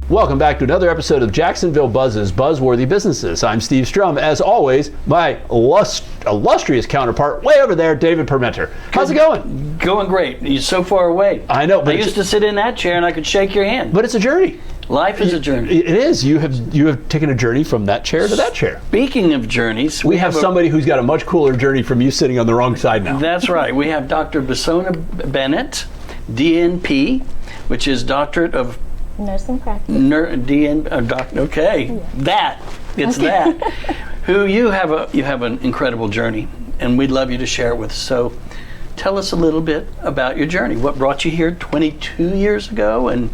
Welcome back to another episode of Jacksonville Buzz's Buzzworthy Businesses. I'm Steve Strum. As always, my illustrious counterpart way over there, David Permenter. How's it going? Going great. You're so far away. I know. I used to sit in that chair and I could shake your hand. But it's a journey. Life is a journey. It is. You have taken a journey from that chair to that chair. Speaking of journeys, we have somebody who's got a much cooler journey from you sitting on the wrong side now. That's right. We have Dr. Bisona Bennett DNP, which is Doctorate of Nursing practice. Okay, that. Who you have an incredible journey, and we'd love you to share it with us. So, tell us a little bit about your journey. What brought you here 22 years ago, and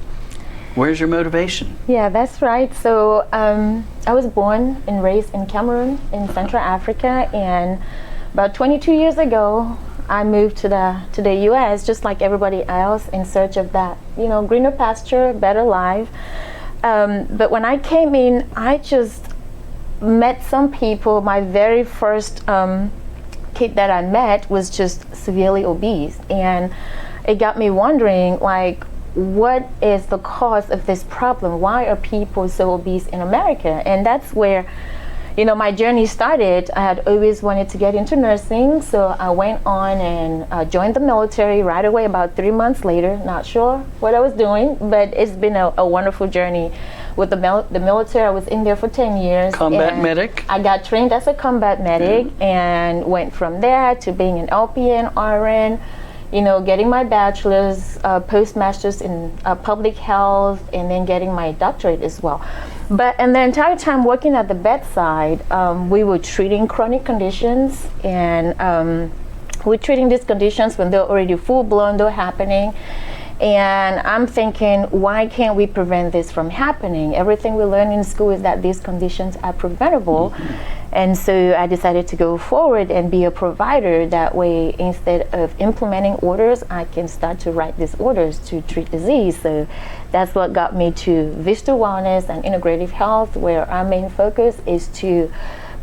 where's your motivation? Yeah, that's right. So, I was born and raised in Cameroon, in Central Africa, and about 22 years ago, I moved to the U.S. just like everybody else in search of that, greener pasture, better life. But when I came in, I just met some people. My very first kid that I met was just severely obese, and it got me wondering, like, what is the cause of this problem? Why are people so obese in America? And that's where my journey started. I had always wanted to get into nursing, so I went on and joined the military right away about 3 months later. Not sure what I was doing, but it's been a wonderful journey with the military. I was in there for 10 years. Combat medic? I got trained as a combat medic and went from there to being an LPN, RN, getting my bachelor's, postmaster's in public health, and then getting my doctorate as well. But in the entire time working at the bedside, we were treating chronic conditions, and we're treating these conditions when they're already full-blown, they're happening. And I'm thinking, why can't we prevent this from happening? Everything we learn in school is that these conditions are preventable. And so I decided to go forward and be a provider. That way, instead of implementing orders, I can start to write these orders to treat disease. So that's what got me to Vista Wellness and Integrative Health, where our main focus is to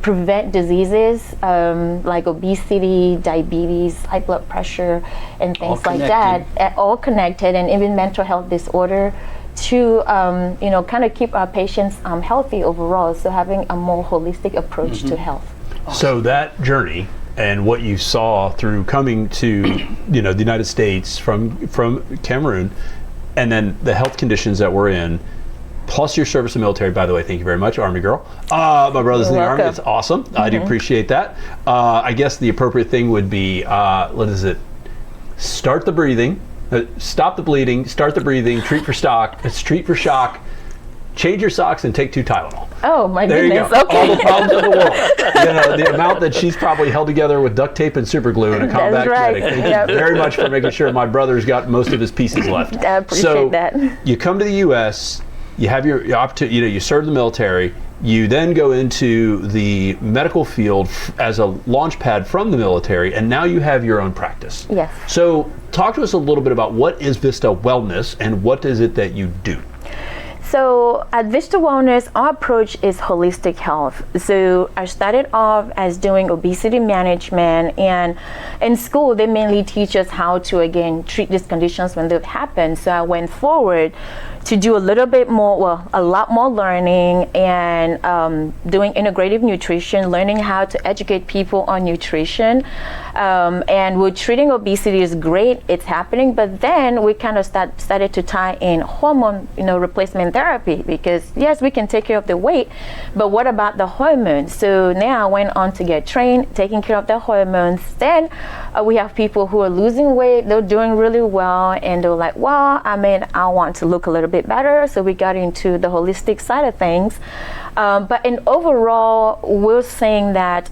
prevent diseases like obesity, diabetes, high blood pressure, and things like that, all connected, and even mental health disorder, to kind of keep our patients healthy overall. So having a more holistic approach to health. So that journey and what you saw through coming to the United States from Cameroon, and then the health conditions that we're in, plus your service in the military, by the way, thank you very much, Army girl. My brother's in the Army, it's awesome. I do appreciate that. I guess the appropriate thing would be, start the breathing, stop the bleeding, start the breathing, treat for shock, change your socks, and take 2 Tylenol. Oh my there goodness, you go. okay. All the problems of the world. The amount that she's probably held together with duct tape and super glue in a combat medic. Thank you very much for making sure my brother's got most of his pieces left. I appreciate that. You come to the U.S., you have your opportunity, you serve the military, you then go into the medical field as a launch pad from the military, and now you have your own practice. Yes. So talk to us a little bit about what is Vista Wellness and what is it that you do? So at Vista Wellness, our approach is holistic health. So I started off as doing obesity management, and in school they mainly teach us how to, again, treat these conditions when they've happened. So I went forward to do a little bit more, a lot more learning, and doing integrative nutrition, learning how to educate people on nutrition. And we're treating obesity is great, it's happening, but then we kind of started to tie in hormone, replacement therapy, because yes, we can take care of the weight, but what about the hormones? So now I went on to get trained, taking care of the hormones. Then we have people who are losing weight, they're doing really well, and they're like, well, I want to look a little bit better. So we got into the holistic side of things. But in overall, we're saying that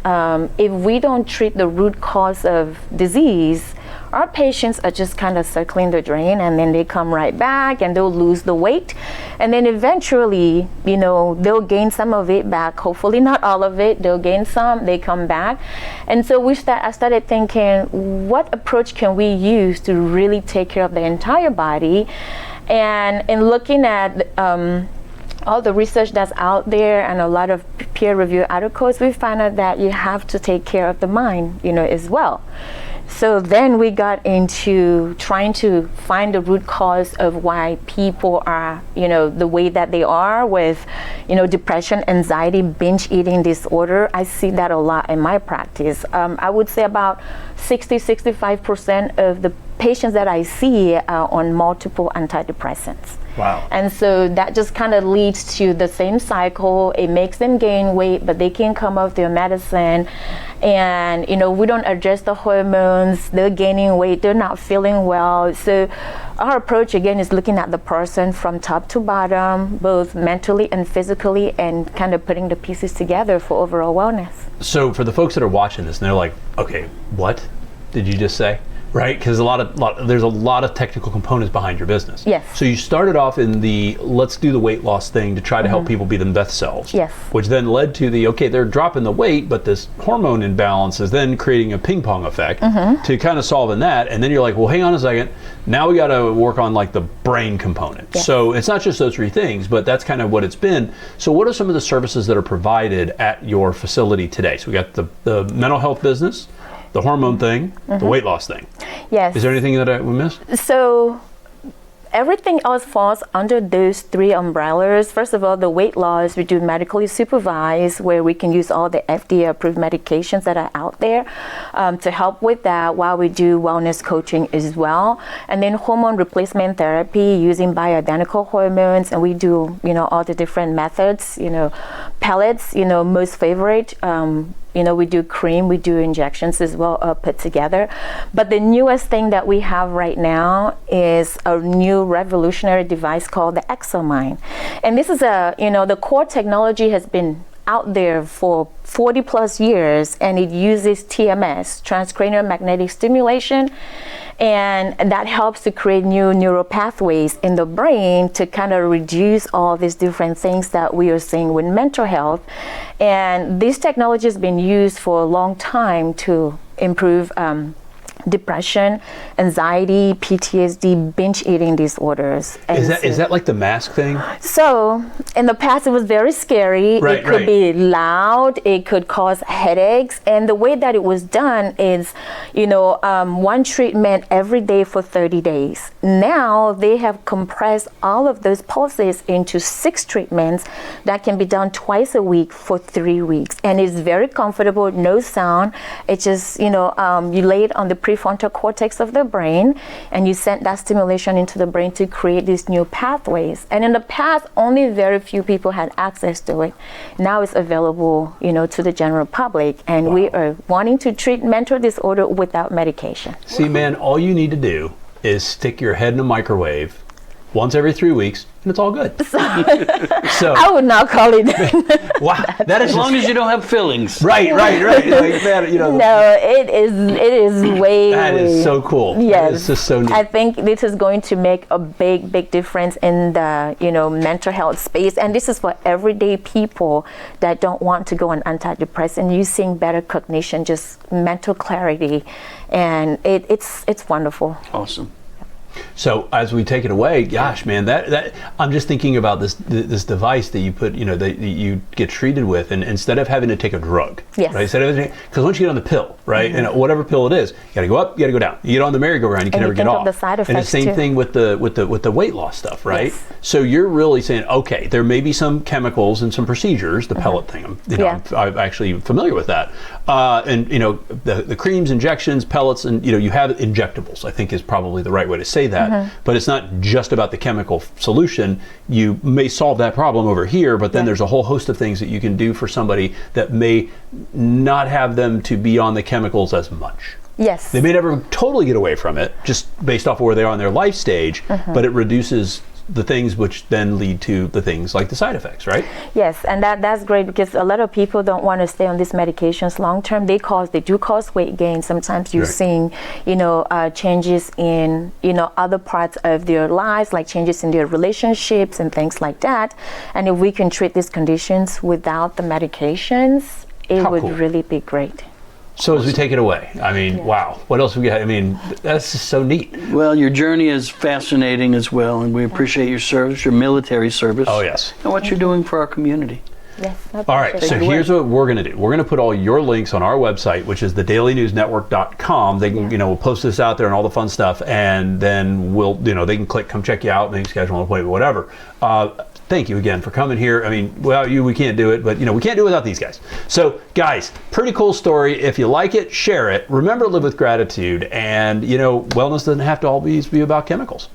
if we don't treat the root cause of disease, our patients are just kind of circling the drain, and then they come right back and they'll lose the weight. And then eventually, they'll gain some of it back. Hopefully not all of it. They'll gain some, they come back. And so I started thinking, what approach can we use to really take care of the entire body? And in looking at all the research that's out there and a lot of peer-reviewed articles, we found out that you have to take care of the mind, as well. So then we got into trying to find the root cause of why people are, the way that they are with, depression, anxiety, binge eating disorder. I see that a lot in my practice. I would say about 65% of the patients that I see are on multiple antidepressants. Wow. And so that just kind of leads to the same cycle. It makes them gain weight, but they can't come off their medicine. And, we don't address the hormones. They're gaining weight. They're not feeling well. So our approach, again, is looking at the person from top to bottom, both mentally and physically, and kind of putting the pieces together for overall wellness. So for the folks that are watching this and they're like, okay, what did you just say? Right, because there's a lot of technical components behind your business. Yes. So you started off in the let's do the weight loss thing to try to help people be their best selves. Yes. Which then led to they're dropping the weight, but this hormone imbalance is then creating a ping pong effect to kind of solving that. And then you're like, well, hang on a second. Now we got to work on like the brain component. Yes. So it's not just those three things, but that's kind of what it's been. So what are some of the services that are provided at your facility today? So we got the mental health business, the hormone thing, the weight loss thing. Yes. Is there anything that we missed? So everything else falls under those three umbrellas. First of all, the weight loss, we do medically supervised, where we can use all the FDA-approved medications that are out there to help with that, while we do wellness coaching as well. And then hormone replacement therapy using bioidentical hormones, and we do, all the different methods, pellets, most favorite. We do cream, we do injections as well, put together. But the newest thing that we have right now is a new revolutionary device called the ExoMind. And this is the core technology has been out there for 40 plus years, and it uses TMS, transcranial magnetic stimulation, and that helps to create new neural pathways in the brain to kind of reduce all these different things that we are seeing with mental health. And this technology has been used for a long time to improve depression, anxiety, PTSD, binge eating disorders. And Is that like the mask thing? So in the past it was very scary. Right, it could be loud, it could cause headaches, and the way that it was done is, one treatment every day for 30 days. Now they have compressed all of those pulses into 6 treatments that can be done twice a week for 3 weeks, and it's very comfortable, no sound. It's just, you lay it on the prefrontal cortex of the brain, and you send that stimulation into the brain to create these new pathways. And in the past, only very few people had access to it. Now it's available, to the general public, and we are wanting to treat mental disorder without medication. See, man, all you need to do is stick your head in a microwave once every 3 weeks, and it's all good. So I would not call it that. Wow, that is As long as you don't have fillings. right. Like that, No, it is way. That is so cool. Yes, it's just so neat. I think this is going to make a big difference in the mental health space, and this is for everyday people that don't want to go on antidepressant, using better cognition, just mental clarity, and it's wonderful. Awesome. So as we take it away, gosh, man, that I'm just thinking about this device that you put, that you get treated with, and instead of having to take a drug, yes, right? Because once you get on the pill, right, and whatever pill it is, you got to go up, you got to go down. You get on the merry-go-round, you can never get off. The side effects and the same thing with the weight loss stuff, right? Yes. So you're really saying, okay, there may be some chemicals and some procedures, the pellet thing. I'm actually familiar with that, and the creams, injections, pellets, and you have injectables. I think is probably the right way to say that, but it's not just about the chemical solution. You may solve that problem over here, but then there's a whole host of things that you can do for somebody that may not have them to be on the chemicals as much. Yes. They may never totally get away from it, just based off of where they are in their life stage, but it reduces the things which then lead to the things like the side effects, right? Yes, and that's great, because a lot of people don't want to stay on these medications long term. They do cause weight gain. Sometimes you're seeing, changes in, other parts of their lives, like changes in their relationships and things like that. And if we can treat these conditions without the medications, it would really be great. So as we take it away, I mean, wow, what else we got? I mean, that's just so neat. Well, your journey is fascinating as well, and we appreciate your service, your military service. Oh, yes. And what you're doing for our community. Yes. All right, so here's what we're going to do. We're going to put all your links on our website, which is thedailynewsnetwork.com. They can, we'll post this out there and all the fun stuff, and then they can click, come check you out, and they can schedule an appointment, whatever. Thank you again for coming here. I mean, without you, we can't do it, but we can't do it without these guys. So, guys, pretty cool story. If you like it, share it. Remember to live with gratitude, and wellness doesn't have to always be about chemicals.